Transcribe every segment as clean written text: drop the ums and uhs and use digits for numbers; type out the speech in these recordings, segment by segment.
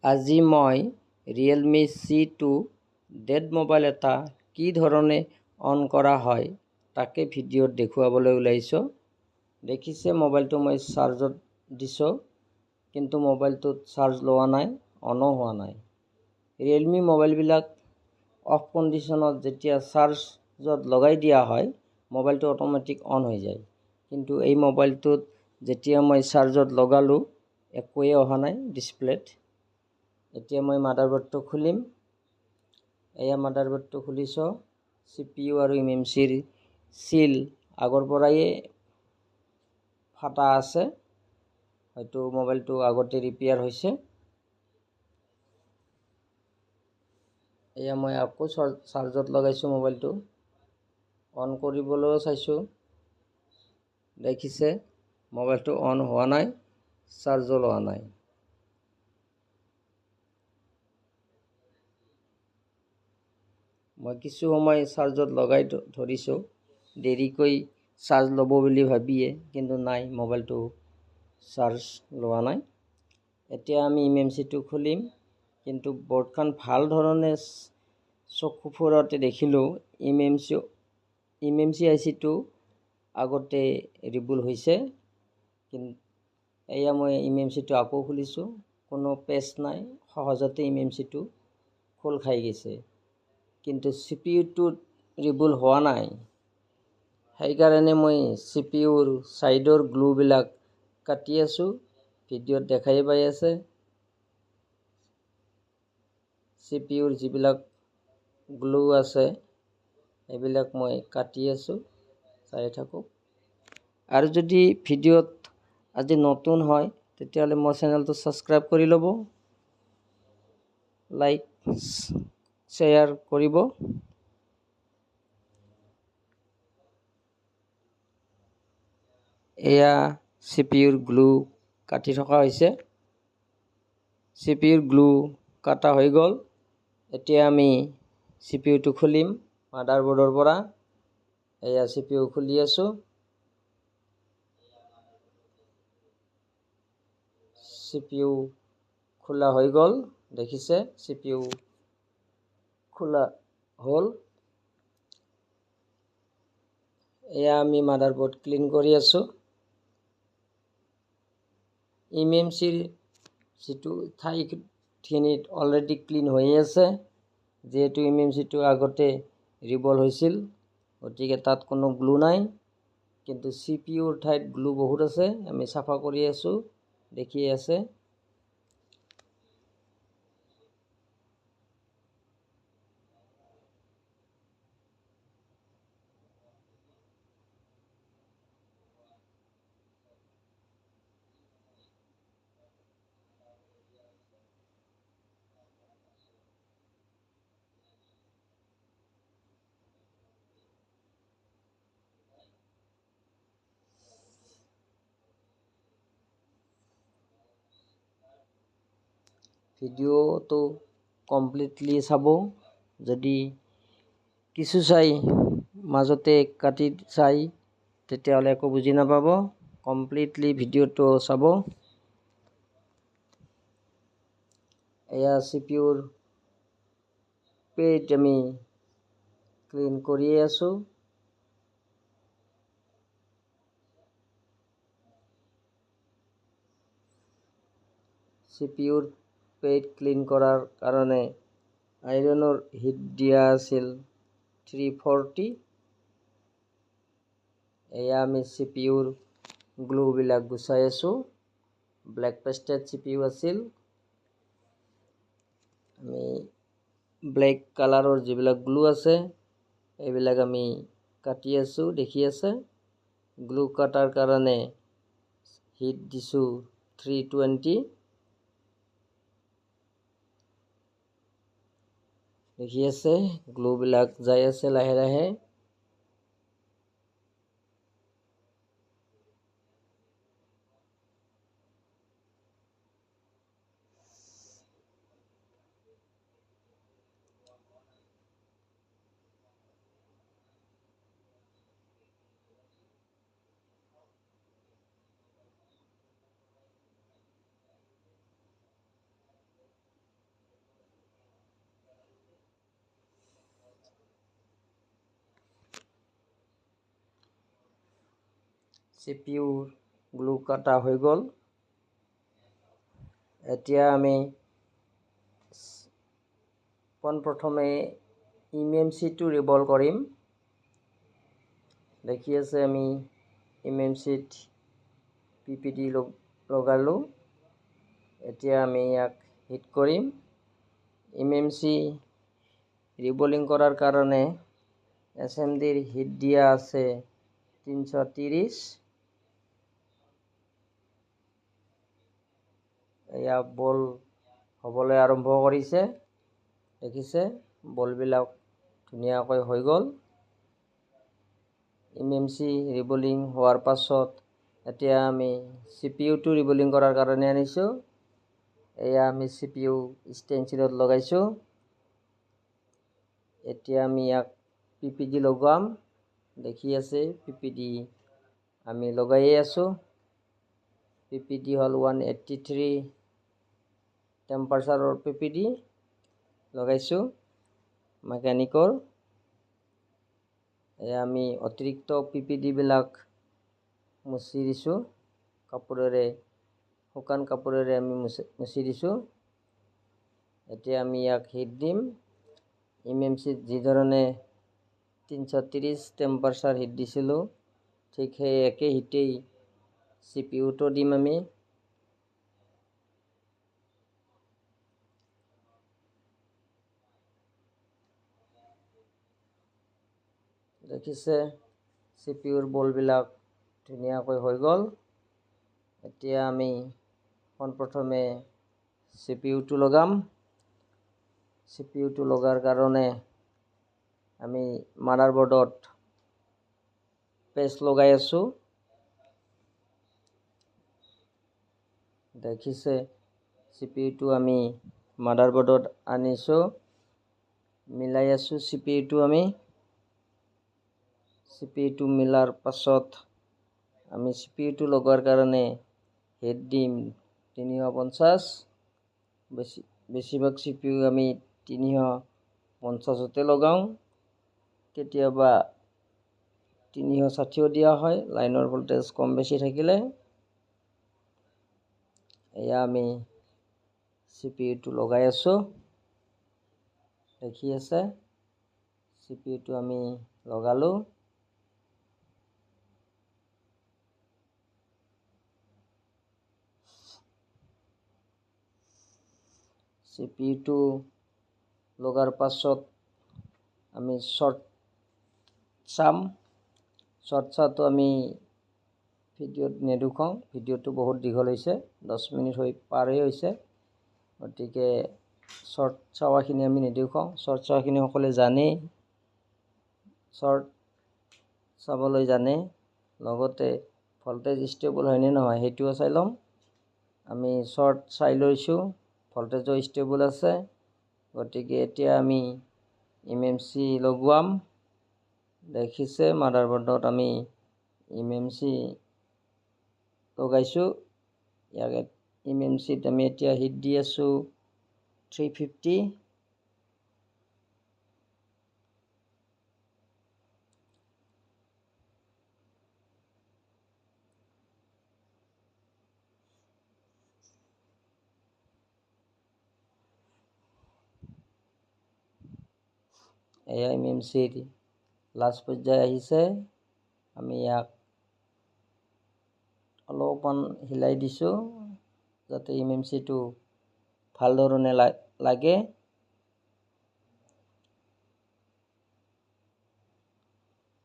আজি মই Realme C2 dead mobile এটা কি ধৰণে অন কৰা হয় তাকে ভিডিঅ'ত দেখুৱাবলৈ ওলাইছো। দেখিছে মোবাইলটো মই চাৰ্জত দিছো, কিন্তু মোবাইলটোত চাৰ্জ লোৱা নাই, অনো হোৱা নাই। Realme মোবাইলবিলাক অফ কণ্ডিশ্যনত যেতিয়া চাৰ্জত লগাই দিয়া হয়, মোবাইলটো অটোমেটিক অন হৈ যায়। কিন্তু এই মোবাইলটোত যেতিয়া মই চাৰ্জত লগালোঁ, একোৱে অহা নাই ডিসপ্লেত। এতিয়া মই মাদাৰবোৰ্ডটো খুলিম। এয়া মাদাৰবোৰ্ডটো খুলিছো। CPU আৰু MMCৰ সিল আগৰ পৰাই ফাটা আছে, হয়তো মোবাইলটো আগতে ৰিপেয়াৰ হৈছে। এয়া মই আকৌ চাৰ্জত লগাইছো মোবাইলটো, অন কৰিবলৈও চাইছো। দেখিছে মোবাইলটো অন হোৱা নাই, চাৰ্জো লোৱা নাই। মই কিছু সময় চাৰ্জত লগাই ধৰিছো, দেৰিকৈ চাৰ্জ ল'ব বুলি ভাবিয়ে, কিন্তু নাই, মোবাইলটো চাৰ্জ লোৱা নাই। এতিয়া আমি MMCটো খুলিম, কিন্তু বৰ্ডখন ভাল ধৰণে চকু ফুৰাতে দেখিলোঁ MMC ICটো আগতে ৰিবুল হৈছে। কিন্তু এয়া মই MMCটো আকৌ খুলিছোঁ, কোনো পেচ নাই, সহজতে MMCটো খোল খাই গৈছে। কিন্তু CPUটোত ৰিবুল হোৱা নাই, সেইকাৰণে মই CPUৰ ছাইডৰ গ্লুবিলাক কাটি আছোঁ। ভিডিঅ'ত দেখাই পাই আছে। CPUৰ যিবিলাক গ্লু আছে এইবিলাক মই কাটি আছোঁ, চাই থাকক। আৰু যদি ভিডিঅ'ত আজি নতুন হয় তেতিয়াহ'লে মোৰ চেনেলটো ছাবস্ক্ৰাইব কৰি ল'ব, লাইক শ্বেয়াৰ কৰিব। এয়া CPUৰ গ্লু কাটি থকা হৈছে। CPUৰ গ্লু কাটা হৈ গ'ল। এতিয়া আমি CPUটো খুলিম মাদাৰবোৰ্ডৰ পৰা। এয়া CPU খুলি আছোঁ। CPU খোলা হৈ গ'ল, দেখিছে CPU খোলা হ'ল। এয়া আমি মাদাৰবোৰ্ড ক্লিন কৰি আছোঁ। MMCৰ যিটো ঠাইখিনিত অলৰেডি ক্লিন হৈ আছে, যিহেতু MMCটো আগতে ৰিবল হৈছিল, গতিকে তাত কোনো গ্লু নাই। কিন্তু CPUৰ ঠাইত গ্লু বহুত আছে, আমি চাফা কৰি আছোঁ, দেখি আছে। ভিডিঅ'টো কমপ্লিটলি চাব। যদি কিছু চাই মাজতে কাটি চাই তেতিয়াহ'লে একো বুজি নাপাব। কমপ্লিটলি ভিডিঅ'টো চাব। এয়া CPUৰ পেজ আমি ক্লিন কৰিয়ে আছোঁ। CPUৰ পেজ ক্লিন কৰাৰ কাৰণে আইৰণৰ হিট দিয়া আছিল 340। এয়া আমি CPUৰ গ্লুবিলাক গুচাই আছোঁ। ব্লেক পেষ্টেড CPU আছিল। আমি ব্লেক কালাৰৰ যিবিলাক গ্লু আছে এইবিলাক আমি কাটি আছোঁ, দেখি আছে। গ্লু কাটাৰ কাৰণে হিট দিছোঁ 320। দেখি আছে গ্লুবিলাক যাই আছে লাহে লাহে। CPU গ্লু কাটা হৈ গ'ল। এতিয়া আমি পোনপ্ৰথমে MMC-টো ৰিভল্ভ কৰিম। দেখি আছে আমি MMC-ত PPD লগালোঁ। এতিয়া আমি ইয়াক হিট কৰিম। MMC ৰিবলিং কৰাৰ কাৰণে SMD-ৰ হিট দিয়া আছে 330। এয়া বল হ'বলৈ আৰম্ভ কৰিছে। দেখিছে বলবিলাক ধুনীয়াকৈ হৈ গ'ল। MMC ৰিবলিং হোৱাৰ পাছত এতিয়া আমি CPU-টো ৰিবলিং কৰাৰ কাৰণে আনিছোঁ। এয়া আমি CPU ষ্টেনচিলত লগাইছোঁ। এতিয়া আমি ইয়াক PPD লগাম। দেখি আছে PPD আমি লগাইয়ে আছোঁ। PPD হ'ল 183 টেম্পাৰেচাৰৰ PPD লগাইছোঁ মেকানিকৰ। এয়া আমি অতিৰিক্ত PPD-বিলাক মুচি দিছোঁ কাপোৰেৰে, শুকান কাপোৰেৰে আমি মুচি দিছোঁ। এতিয়া আমি ইয়াক হিট দিম। MMC-ত যিধৰণে 330 টেম্পাৰেচাৰ হিট দিছিলোঁ, ঠিক সেই একে হিটেই CPU-টো দিম আমি। দেখিছে CPU-ৰ বলবিলাক ধুনীয়াকৈ হৈ গ'ল। এতিয়া আমি পোনপ্ৰথমে CPU-টো লগাম। CPU-টো লগাৰ কাৰণে আমি মাদাৰবৰ্ডত পেষ্ট লগাই আছোঁ। দেখিছে CPU-টো আমি মাদাৰবৰ্ডত আনিছোঁ, মিলাই আছোঁ CPU-টো আমি। CPU-টো মিলাৰ পাছত আমি CPU-টো লগোৱাৰ কাৰণে হিট দিম 350। বেছিভাগ CPU আমি 350তে লগাওঁ, কেতিয়াবা 360ও দিয়া হয় লাইনৰ ভোল্টেজ কম বেছি থাকিলে। এয়া আমি CPU-টো লগাই আছোঁ। দেখি আছে CPU-টো আমি লগালোঁ। CPU-টো লগাৰ পাছত আমি শ্বৰ্ট চাম। শ্বৰ্ট চাটো আমি ভিডিঅ'ত নেদেখাওঁ, ভিডিঅ'টো বহুত দীঘল হৈছে, 10 মিনিট পাৰেই হৈছে। গতিকে শ্বৰ্ট চাৱাখিনি আমি নেদেখাওঁ। শ্বৰ্ট চাৱাখিনি সকলোৱে জানেই, শ্বৰ্ট চাবলৈ জানে। লগতে ভল্টেজ ষ্টেবল হয়নে নহয় সেইটোও চাই ল'ম। আমি শ্বৰ্ট চাই লৈছোঁ, ভল্টেজো ষ্টেবল আছে। গতিকে এতিয়া আমি MMC লগোৱাম। দেখিছে মাদাৰবৰ্ডত আমি MMC লগাইছোঁ। ইয়াক MMC-ত আমি এতিয়া হিট দি আছোঁ 350। এয়া MMC-ৰ লাষ্ট পৰ্যায় আহিছে। আমি ইয়াক অলপমান হিলাই দিছোঁ যাতে MMC-টো ভাল ধৰণে লাগে।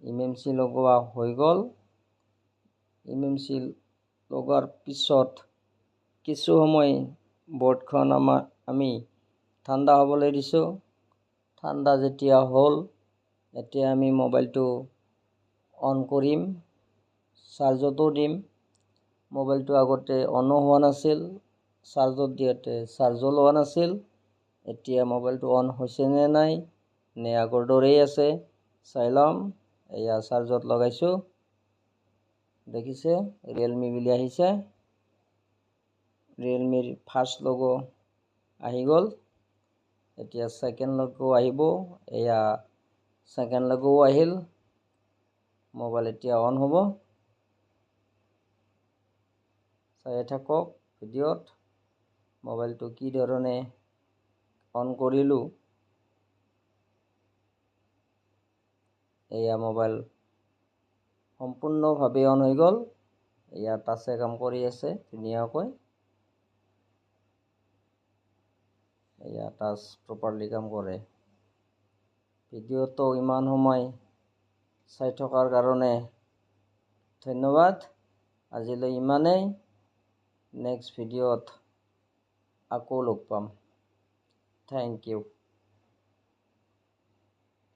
MMC লগোৱা হৈ গ'ল। MMC লগোৱাৰ পিছত কিছু সময় বৰ্ডখন আমি ঠাণ্ডা হ'বলৈ দিছোঁ। ঠাণ্ডা যেতিয়া হ'ল, এতিয়া আমি মোবাইলটো অন কৰিম, চাৰ্জতো দিম। মোবাইলটো আগতে অনো হোৱা নাছিল, চাৰ্জত দিওঁতে চাৰ্জো লোৱা নাছিল। এতিয়া মোবাইলটো অন হৈছে নে নাই, নে আগৰ দৰেই আছে চাই ল'ম। এয়া চাৰ্জত লগাইছোঁ। দেখিছে ৰিয়েলমি বুলি আহিছে। ৰিয়েলমিৰ ফাৰ্ষ্ট লগো আহি গ'ল। এতিয়া ছেকেণ্ড লগো আহিব। এয়া ছেকেণ্ড লগোও আহিল। মোবাইল এতিয়া অন হ'ব। চাই থাকক ভিডিঅ'ত মোবাইলটো কি ধৰণে অন কৰিলোঁ। এয়া মোবাইল সম্পূৰ্ণভাৱে অন হৈ গ'ল। এয়া টাচে কাম কৰি আছে ধুনীয়াকৈ। এয়া টাচ প্ৰপাৰলি কাম কৰে। ভিডিঅ'টো ইমান সময় চাই থকাৰ কাৰণে ধন্যবাদ। আজিলৈ ইমানেই। নেক্সট ভিডিঅ'ত আকৌ লগ পাম। Thank U.